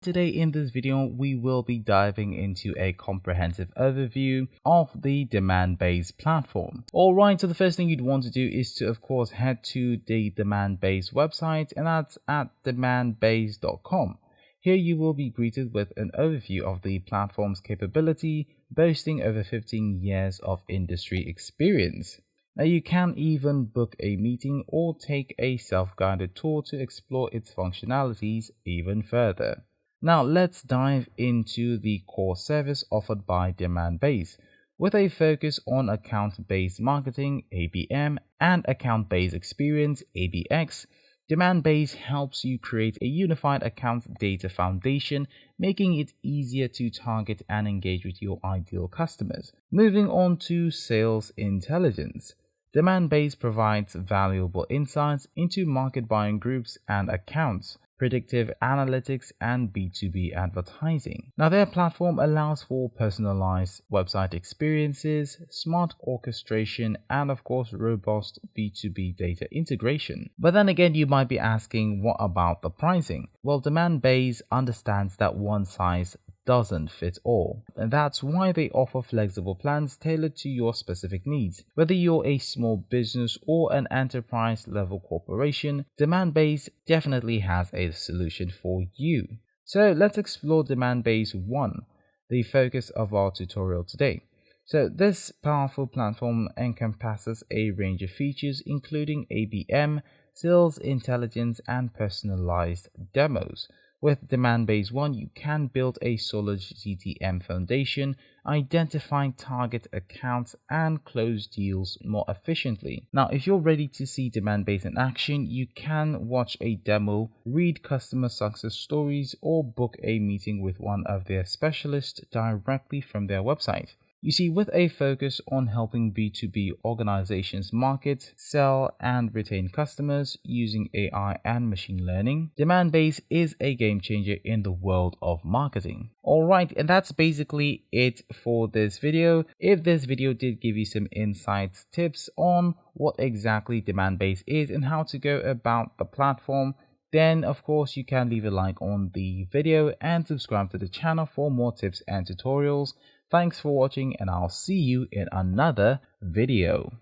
Today in this video, we will be diving into a comprehensive overview of the Demandbase platform. Alright, so the first thing you'd want to do is to, of course, head to the Demandbase website, and that's at demandbase.com. Here you will be greeted with an overview of the platform's capability, boasting over 15 years of industry experience. Now you can even book a meeting or take a self-guided tour to explore its functionalities even further. Now let's dive into the core service offered by Demandbase, with a focus on account-based marketing (ABM) and account-based experience (ABX. Demandbase helps you create a unified account data foundation, making it easier to target and engage with your ideal customers. Moving on to sales intelligence. Demandbase provides valuable insights into market buying groups and accounts, predictive analytics, and B2B advertising. Now, their platform allows for personalized website experiences, smart orchestration, and of course, robust B2B data integration. But then again, you might be asking, what about the pricing? Well, Demandbase understands that one size doesn't fit all, and that's why they offer flexible plans tailored to your specific needs. Whether you're a small business or an enterprise level corporation, Demandbase definitely has a solution for you. So let's explore Demandbase 1, the focus of our tutorial today. So this powerful platform encompasses a range of features including ABM, sales intelligence, and personalized demos. With Demandbase 1, you can build a solid GTM foundation, identify target accounts, and close deals more efficiently. Now, if you're ready to see Demandbase in action, you can watch a demo, read customer success stories, or book a meeting with one of their specialists directly from their website. You see, with a focus on helping B2B organizations market, sell, and retain customers using AI and machine learning, Demandbase is a game changer in the world of marketing. Alright, and that's basically it for this video. If this video did give you some insights, tips on what exactly Demandbase is and how to go about the platform, then of course you can leave a like on the video and subscribe to the channel for more tips and tutorials. Thanks for watching, and I'll see you in another video.